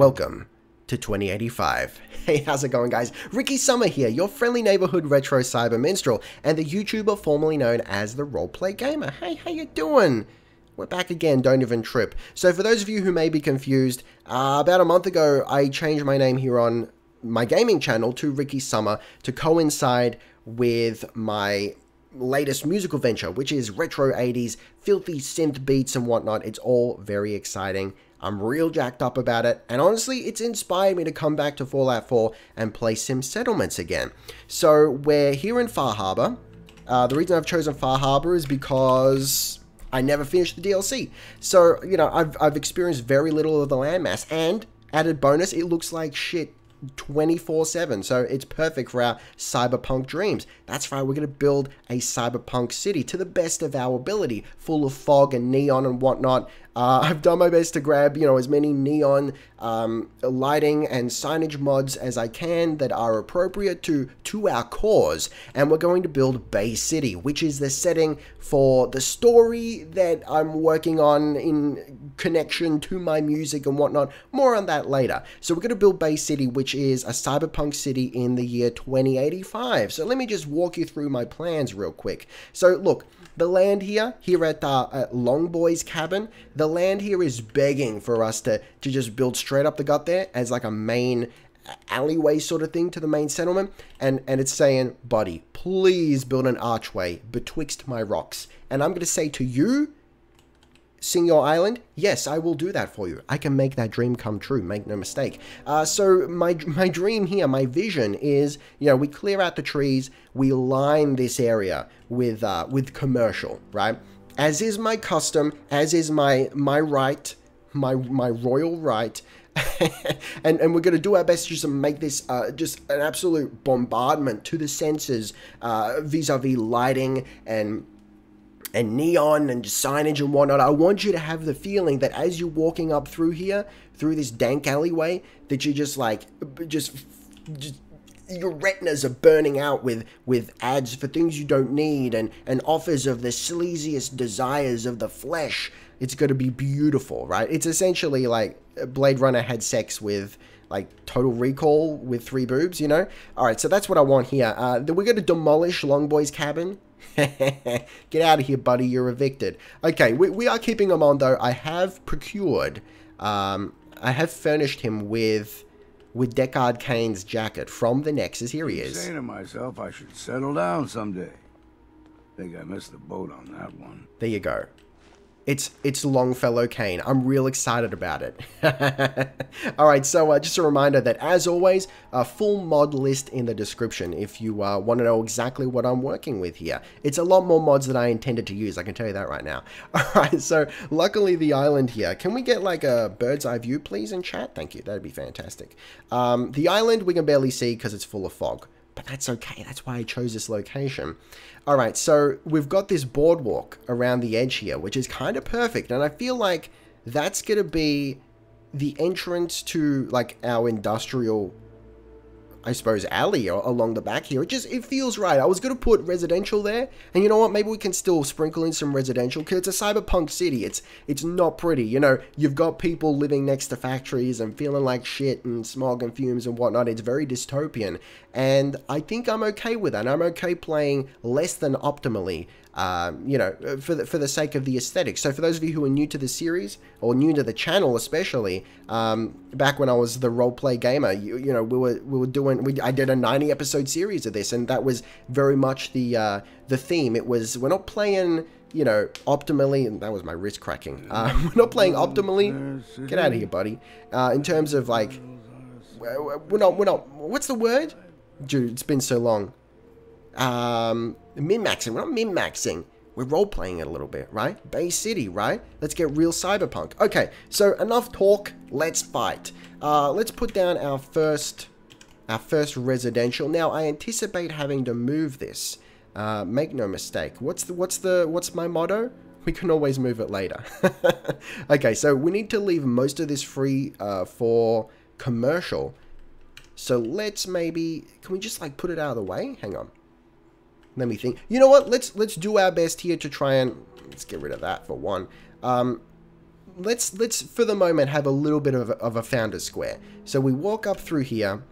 Welcome to 2085. Hey, how's it going, guys? Ricky Summer here, your friendly neighborhood retro cyber minstrel, and the YouTuber formerly known as the Roleplay Gamer. Hey, how you doing? We're back again, don't even trip. So for those of you who may be confused, about a month ago, I changed my name here on my gaming channel to Ricky Summer to coincide with my latest musical venture, which is retro 80s, filthy synth beats and whatnot. It's all very exciting. I'm real jacked up about it, and honestly, it's inspired me to come back to Fallout 4 and play Sim Settlements again. So we're here in Far Harbor. The reason I've chosen Far Harbor is because I never finished the DLC. So, you know, I've experienced very little of the landmass, and added bonus, it looks like shit 24/7, so it's perfect for our cyberpunk dreams. That's right, we're going to build a cyberpunk city to the best of our ability, full of fog and neon and whatnot. I've done my best to grab, you know, as many neon lighting and signage mods as I can that are appropriate to our cause, and we're going to build Bay City, which is the setting for the story that I'm working on in connection to my music and whatnot. More on that later. So we're going to build Bay City, which is a cyberpunk city in the year 2085. So let me just walk you through my plans real quick. So look, the land here at Long Boy's cabin, the land here is begging for us to just build straight up the gut there as like a main alleyway sort of thing to the main settlement, and it's saying, buddy, please build an archway betwixt my rocks. And I'm going to say to you, sing your island, yes, I will do that for you. I can make that dream come true, make no mistake. So my dream here, my vision is, you know, we clear out the trees, we line this area with commercial, right? As is my custom, as is my right, my royal right. and we're going to do our best just to make this just an absolute bombardment to the senses vis-a-vis lighting and neon and signage and whatnot. I want you to have the feeling that as you're walking up through here, through this dank alleyway, that you just like, just your retinas are burning out with ads for things you don't need and offers of the sleaziest desires of the flesh. It's going to be beautiful, right? It's essentially like Blade Runner had sex with like Total Recall with 3 boobs, you know? All right, so that's what I want here. We're going to demolish Long Boy's cabin. Get out of here, buddy. You're evicted. Okay, we are keeping him on, though. I have procured, I have furnished him with Deckard Cain's jacket from the Nexus. Here he is. I'm saying to myself, I should settle down someday. Think I missed the boat on that one. There you go. It's Longfellow Cain. I'm real excited about it. Alright, so just a reminder that, as always, a full mod list in the description if you want to know exactly what I'm working with here. It's a lot more mods than I intended to use, I can tell you that right now. Alright, so luckily the island here. Can we get like a bird's eye view, please, in chat? Thank you, that'd be fantastic. The island we can barely see because it's full of fog. But that's okay, that's why I chose this location. Alright, so we've got this boardwalk around the edge here, which is kind of perfect, and I feel like that's going to be the entrance to, like, our industrial, I suppose, alley along the back here. It feels right. I was going to put residential there, and you know what, maybe we can still sprinkle in some residential, because it's a cyberpunk city. It's not pretty, you know, you've got people living next to factories and feeling like shit and smog and fumes and whatnot. It's very dystopian, and I think I'm okay with that. I'm okay playing less than optimally, you know, for the sake of the aesthetic. So for those of you who are new to the series, or new to the channel especially, back when I was the Roleplay Gamer, you know, I did a 90 episode series of this, and that was very much the theme. It was, we're not playing, you know, optimally, and that was my wrist cracking. We're not playing optimally. Get out of here, buddy. In terms of like, we're not, what's the word? Dude, it's been so long. Min-maxing. We're not min-maxing. We're role-playing it a little bit, right? Bay City, right? Let's get real cyberpunk. Okay, so enough talk. Let's fight. Let's put down our first residential. Now, I anticipate having to move this. Make no mistake. What's my motto? We can always move it later. Okay, so we need to leave most of this free for commercial. So let's maybe, can we just like put it out of the way? Hang on. Let me think. You know what? Let's do our best here to try and, let's get rid of that for one. let's for the moment have a little bit of a founder's square. So we walk up through here,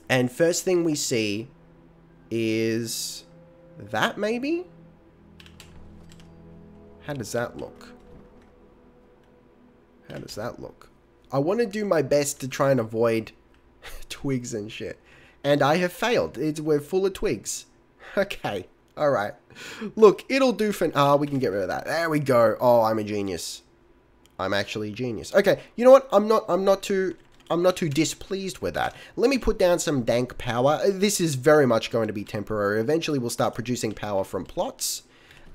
and first thing we see is that maybe? How does that look? How does that look? I want to do my best to try and avoid twigs and shit. And I have failed. We're full of twigs. Okay. Alright. Look, it'll do for... we can get rid of that. There we go. Oh, I'm a genius. I'm actually a genius. Okay, you know what? I'm not too displeased with that. Let me put down some dank power. This is very much going to be temporary. Eventually, we'll start producing power from plots.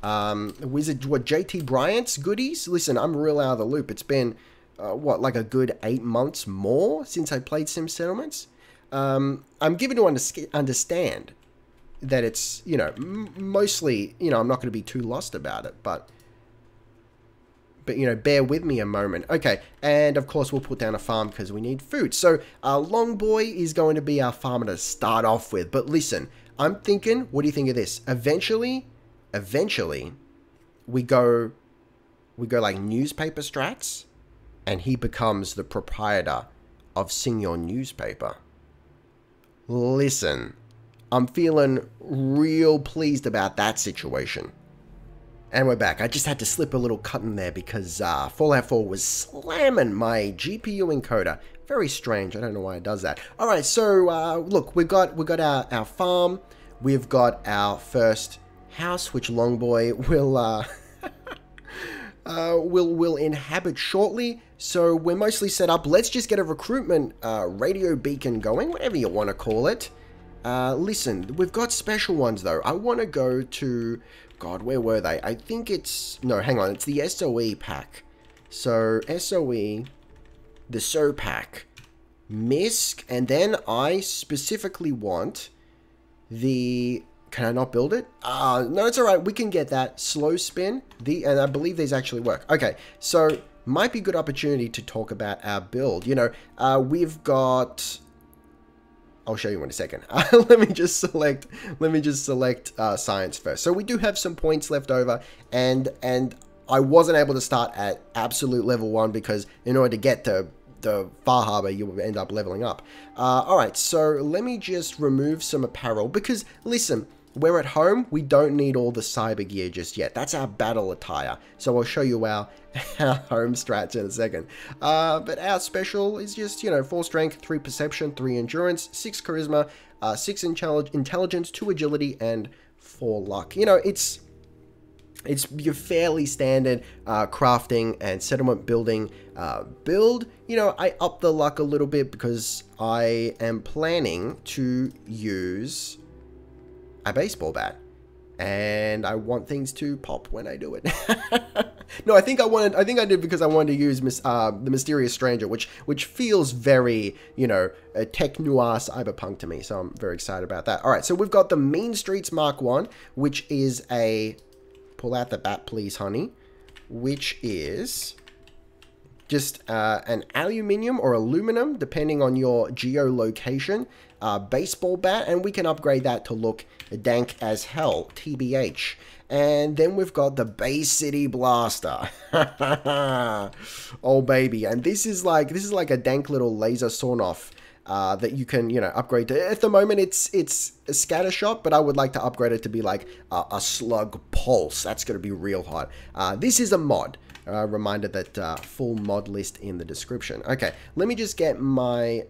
JT Bryant's goodies? Listen, I'm real out of the loop. It's been, what, like a good 8 months more since I played Sim Settlements? I'm given to understand that it's, you know, mostly, you know, I'm not going to be too lost about it, but, you know, bear with me a moment. Okay, and of course we'll put down a farm because we need food. So, Long Boy is going to be our farmer to start off with, but listen, I'm thinking, what do you think of this? Eventually, we go like newspaper strats, and he becomes the proprietor of Sing Your Newspaper. Listen, I'm feeling real pleased about that situation. And we're back. I just had to slip a little cut in there because Fallout 4 was slamming my GPU encoder. Very strange. I don't know why it does that. All right, so look, we've got our farm. We've got our first house, which Longboy will inhabit shortly. So we're mostly set up. Let's just get a recruitment radio beacon going, whatever you want to call it. Listen, we've got special ones though. I want to go to, God, where were they? I think it's, no, hang on, it's the SOE pack. So SOE, the SO pack, MISC, and then I specifically want the, can I not build it? No, it's all right. We can get that. Slow spin. And I believe these actually work. Okay, so might be a good opportunity to talk about our build. You know, we've got... I'll show you in a second. Let me just select science first. So we do have some points left over, and I wasn't able to start at absolute level 1 because in order to get to the Far Harbor, you will end up leveling up. All right, so let me just remove some apparel because, listen, we're at home. We don't need all the cyber gear just yet. That's our battle attire. So I'll show you our home strats in a second. But our special is just, you know, 4 strength, 3 perception, 3 endurance, 6 charisma, 6 intelligence, 2 agility, and 4 luck. You know, it's your fairly standard crafting and settlement building build. You know, I up the luck a little bit because I am planning to use a baseball bat, and I want things to pop when I do it. No, I think I did because I wanted to use the Mysterious Stranger, which feels very, you know, a tech noir cyberpunk to me. So I'm very excited about that. All right, so we've got the Mean Streets Mark 1, which is a, pull out the bat please, honey, which is just an aluminium or aluminum, depending on your geolocation, baseball bat, and we can upgrade that to look dank as hell, TBH. And then we've got the Bay City Blaster. Oh baby, and this is like a dank little laser sawn-off that you can, you know, upgrade to. At the moment it's a scatter shot, but I would like to upgrade it to be like a slug pulse. That's going to be real hot. This is a mod. Reminder that full mod list in the description. Okay, let me just get my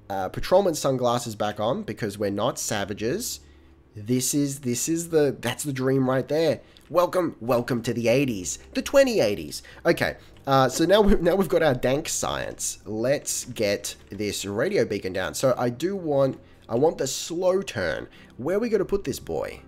patrolman sunglasses back on because we're not savages. That's the dream right there. Welcome to the 80s, the 2080s. Okay, so now we've got our dank science. Let's get this radio beacon down. So I want the slow turn. Where are we going to put this boy?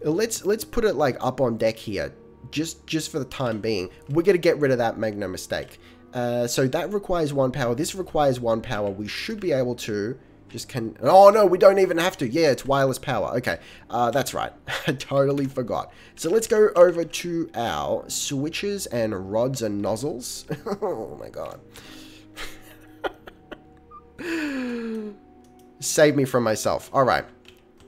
Let's put it like up on deck here. Just for the time being, we're going to get rid of that, make no mistake. So that requires 1 power. This requires 1 power. We should be able to just oh no, we don't even have to. Yeah, it's wireless power. Okay, that's right. I totally forgot. So let's go over to our switches and rods and nozzles. Oh my god. Save me from myself. All right.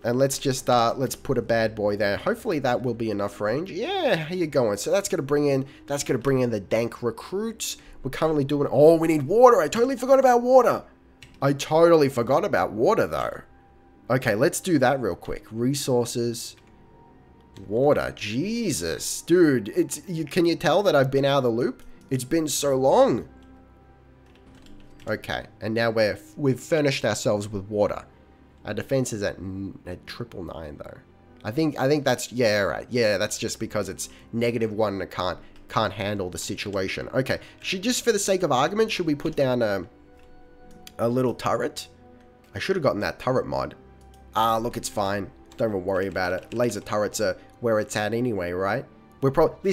And let's just, let's put a bad boy there. Hopefully that will be enough range. Yeah, how you going? So that's going to bring in, the dank recruits. We're currently doing, oh, we need water. I totally forgot about water. I totally forgot about water though. Okay, let's do that real quick. Resources, water. Jesus, dude, can you tell that I've been out of the loop? It's been so long. Okay, and now we've furnished ourselves with water. Our defense is at 999 though. I think that's, yeah, right. Yeah, that's just because it's -1 and it can't handle the situation. Okay, just for the sake of argument, should we put down a little turret? I should have gotten that turret mod. Ah, look, it's fine. Don't even worry about it. Laser turrets are where it's at anyway, right? We're probably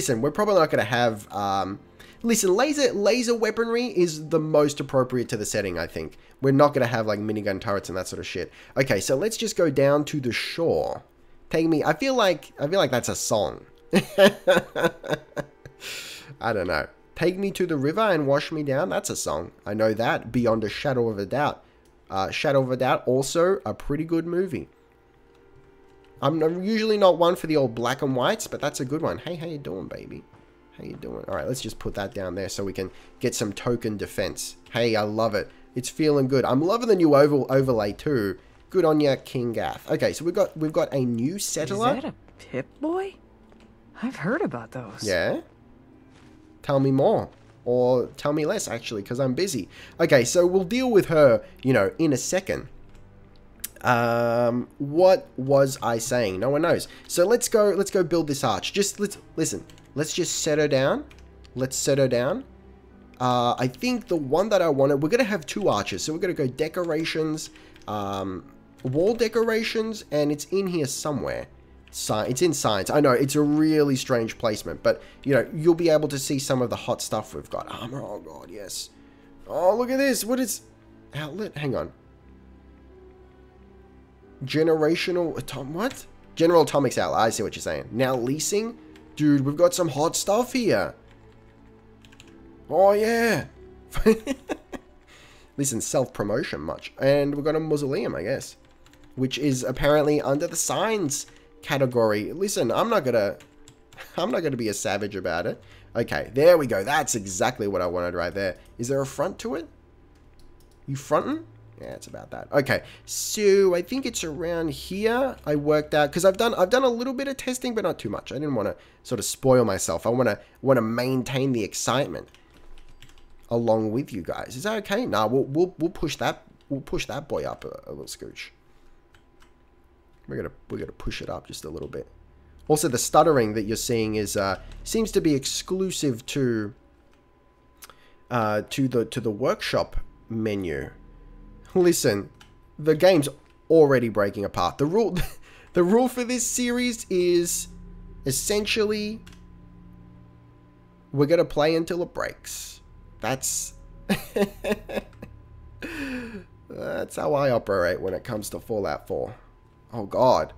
not going to have, listen, laser weaponry is the most appropriate to the setting, I think. We're not going to have like minigun turrets and that sort of shit. Okay, so let's just go down to the shore. Take me, I feel like that's a song. I don't know. Take me to the river and wash me down. That's a song. I know that beyond a shadow of a doubt. Shadow of a Doubt, also a pretty good movie. I'm usually not one for the old black and whites, but that's a good one. Hey, how you doing, baby? How you doing? All right, let's just put that down there so we can get some token defense. Hey, I love it. It's feeling good. I'm loving the new overlay too. Good on ya, King Gath. Okay, so we've got a new settler. Is that a Pip-Boy? I've heard about those. Yeah? Tell me more. Or tell me less, actually, because I'm busy. Okay, so we'll deal with her, you know, in a second. What was I saying? No one knows. So let's go build this arch. Listen. Let's just set her down. Let's set her down. I think the one that I wanted, we're going to have 2 arches. So we're going to go decorations, wall decorations, and it's in here somewhere. It's in science. I know it's a really strange placement, but you know, you'll be able to see some of the hot stuff we've got. Armor, oh god, yes. Oh, look at this. What is outlet? Hang on. Generational what? General Atomics outlet. I see what you're saying. Now leasing? Dude, we've got some hot stuff here. Oh yeah. Listen, self-promotion much. And we've got a mausoleum, I guess, which is apparently under the signs category. Listen, I'm not gonna be a savage about it. Okay, there we go. That's exactly what I wanted right there. Is there a front to it? You fronting? Yeah, it's about that. Okay, so I think it's around here. I worked out because I've done a little bit of testing, but not too much. I didn't want to sort of spoil myself. I want to maintain the excitement along with you guys. Is that okay? Nah, we'll push that. We'll push that boy up a little scooch. We're gonna push it up just a little bit. Also, the stuttering that you're seeing is seems to be exclusive to the workshop menu. Listen, the game's already breaking apart. The rule for this series is essentially we're gonna play until it breaks. That's that's how I operate when it comes to Fallout 4. Oh god.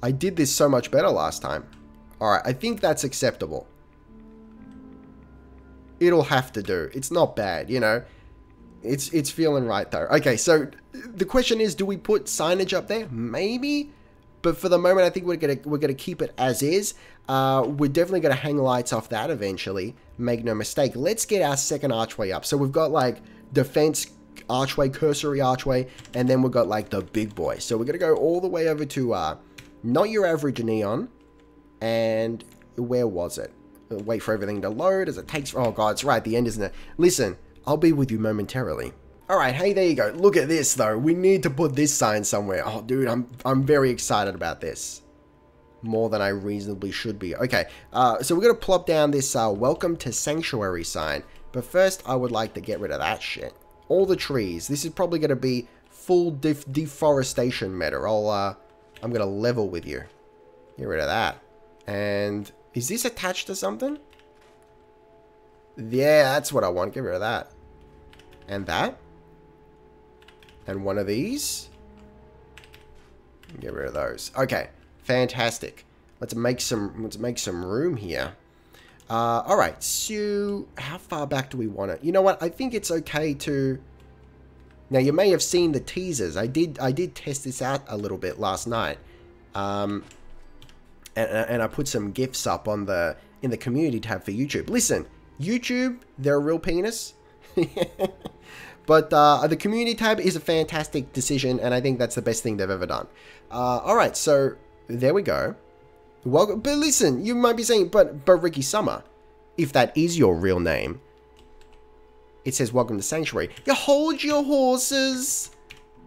I did this so much better last time. Alright, I think that's acceptable. It'll have to do. It's not bad, you know. It's feeling right though. Okay, so the question is, do we put signage up there? Maybe. But for the moment, I think we're gonna keep it as is. We're definitely gonna hang lights off that eventually. Make no mistake. Let's get our second archway up. So we've got like defense archway, cursory archway, and then we've got like the big boy. So we're gonna go all the way over to not your average neon. And where was it? Wait for everything to load as it takes. Oh god, it's right at the end, isn't it? Listen, I'll be with you momentarily. Alright, hey, there you go. Look at this though. We need to put this sign somewhere. Oh dude, I'm very excited about this. More than I reasonably should be. Okay, so we're gonna plop down this welcome to sanctuary sign. But first I would like to get rid of that shit. All the trees. This is probably gonna be full deforestation meta. I'm gonna level with you. Get rid of that. And is this attached to something? Yeah, that's what I want. Get rid of that. And that. And one of these. Get rid of those. Okay, fantastic. Let's make some room here. All right. So, how far back do we want it? You know what? I think it's okay to. Now, you may have seen the teasers. I did test this out a little bit last night. And I put some GIFs up on in the community tab for YouTube. Listen, YouTube, they're a real penis. But the community tab is a fantastic decision, and I think that's the best thing they've ever done. Alright, so there we go. Welcome. But listen, you might be saying, but Ricky Summer, if that is your real name, it says welcome to Sanctuary. You hold your horses.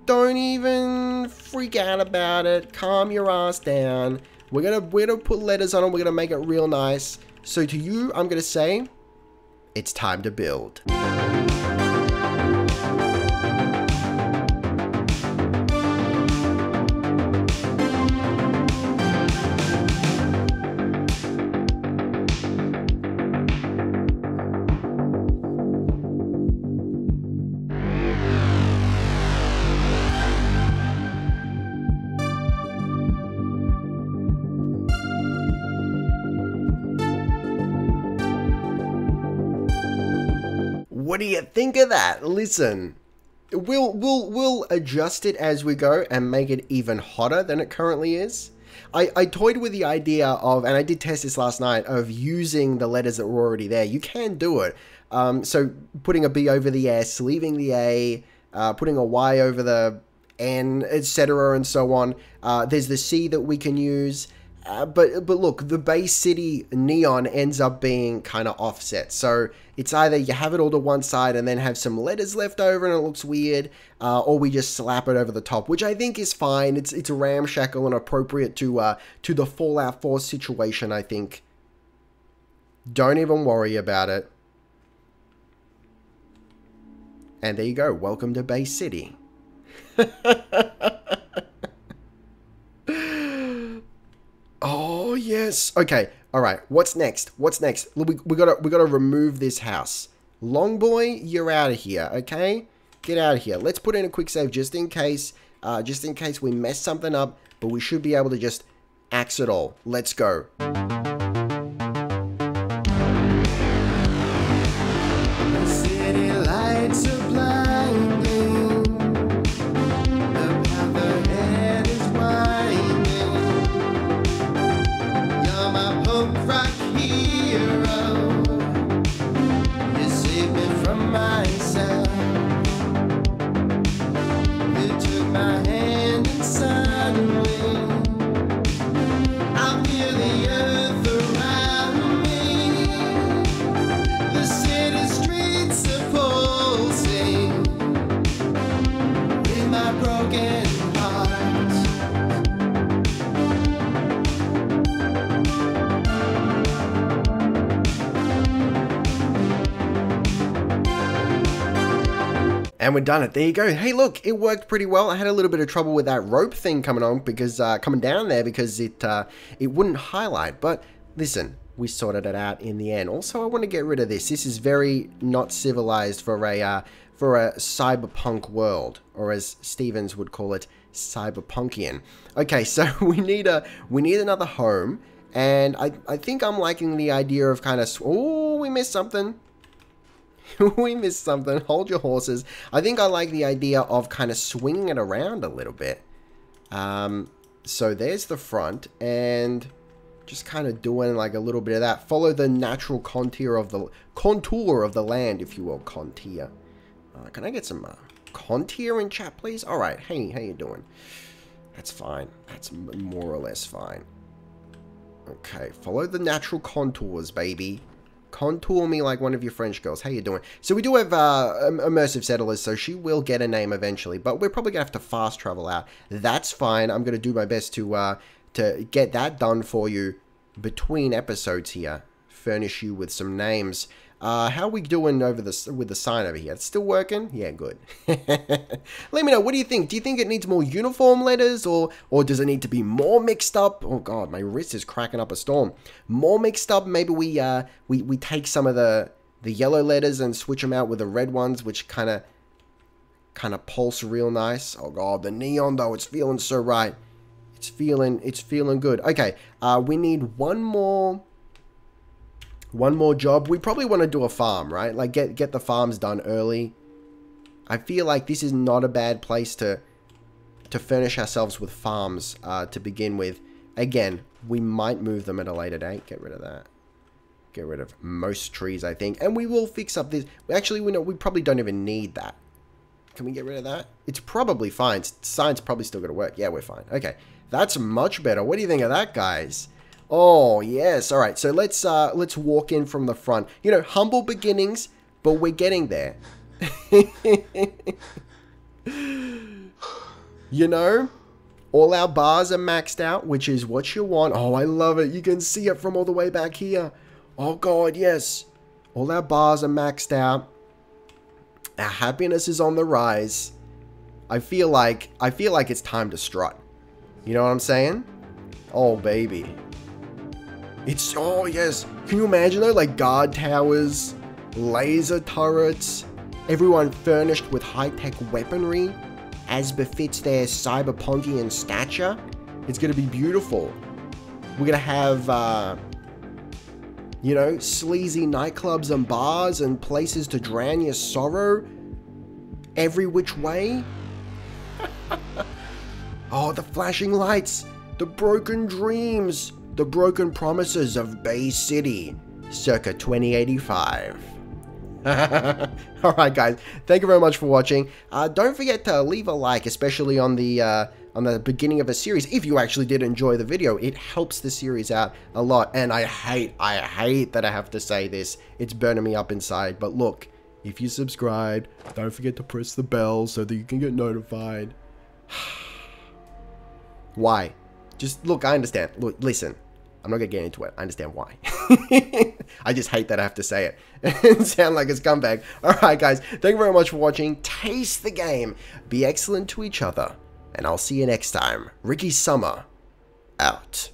Don't even freak out about it. Calm your ass down. We're gonna put letters on it. We're gonna make it real nice. So to you, I'm gonna say, it's time to build. What do you think of that? Listen, we'll adjust it as we go and make it even hotter than it currently is. I toyed with the idea of, and I did test this last night, of using the letters that were already there. You can do it. So putting a B over the S, leaving the A, putting a Y over the N, etc. and so on. There's the C that we can use. But look, the Bay City neon ends up being kind of offset. So it's either you have it all to one side and then have some letters left over and it looks weird, or we just slap it over the top, which I think is fine. It's ramshackle and appropriate to the Fallout 4 situation, I think. Don't even worry about it. And there you go. Welcome to Bay City. Oh, yes. Okay. All right. What's next? What's next? We gotta remove this house. Long boy, you're out of here. Okay? Get out of here. Let's put in a quick save just in case we mess something up, but we should be able to just axe it all. Let's go. The city lights are blinding. The path ahead is winding. You're my punk rock hero. You saved me from myself. You took my hand and suddenly I feel the earth around me. The city streets are pulsing with my broken heart. And we're done it. There you go. Hey, look, it worked pretty well. I had a little bit of trouble with that rope thing coming on because coming down there because it wouldn't highlight. But listen, we sorted it out in the end. Also, I want to get rid of this. This is very not civilized for a cyberpunk world, or as Stevens would call it, cyberpunkian. Okay, so we need another home, and I think I'm liking the idea of kind of. Oh, we missed something. We missed something. Hold your horses. I think I like the idea of kind of swinging it around a little bit. So there's the front, and just kind of doing like a little bit of that. Follow the natural contour of the land, if you will. Contour. Can I get some contour in chat, please? All right. Hey, how you doing? That's fine. That's more or less fine. Okay. Follow the natural contours, baby. Contour me like one of your French girls. How you doing? So we do have immersive settlers, so she will get a name eventually, but we're probably gonna have to fast travel out. That's fine. I'm gonna do my best to get that done for you between episodes here. Furnish you with some names. How are we doing with the sign over here? It's still working? Yeah, good. Let me know. What do you think? Do you think it needs more uniform letters, or does it need to be more mixed up? Oh god, my wrist is cracking up a storm. More mixed up. Maybe we take some of the yellow letters and switch them out with the red ones, which kind of pulse real nice. Oh god, the neon though, it's feeling so right. It's feeling good. Okay, we need one more job. We probably want to do a farm, right? Like get the farms done early. I feel like this is not a bad place to furnish ourselves with farms to begin with. Again, we might move them at a later date. Get rid of that. Get rid of most trees, I think. And we will fix up this. Actually, we probably don't even need that. Can we get rid of that? It's probably fine. Science probably still going to work. Yeah, we're fine. Okay. That's much better. What do you think of that, guys? Oh, yes. All right. So let's walk in from the front. You know, humble beginnings, but we're getting there. You know, all our bars are maxed out, which is what you want. Oh, I love it. You can see it from all the way back here. Oh, God, yes. All our bars are maxed out. Our happiness is on the rise. I feel like it's time to strut. You know what I'm saying? Oh, baby. Oh, yes. Can you imagine, though? Like, guard towers, laser turrets, everyone furnished with high-tech weaponry, as befits their cyberpunkian stature. It's going to be beautiful. We're going to have, you know, sleazy nightclubs and bars and places to drown your sorrow every which way. Oh, the flashing lights, the broken dreams, the broken promises of Bay City, circa 2085. Alright guys, thank you very much for watching. Don't forget to leave a like, especially on the beginning of a series. If you actually did enjoy the video, it helps the series out a lot. And I hate that I have to say this. It's burning me up inside. But look, if you subscribed, don't forget to press the bell so that you can get notified. Why? Just look, I understand. Look, listen. I'm not going to get into it. I understand why. I just hate that I have to say it and sound like a scumbag. Alright guys, thank you very much for watching. Taste the game. Be excellent to each other. And I'll see you next time. Ricky Summer, out.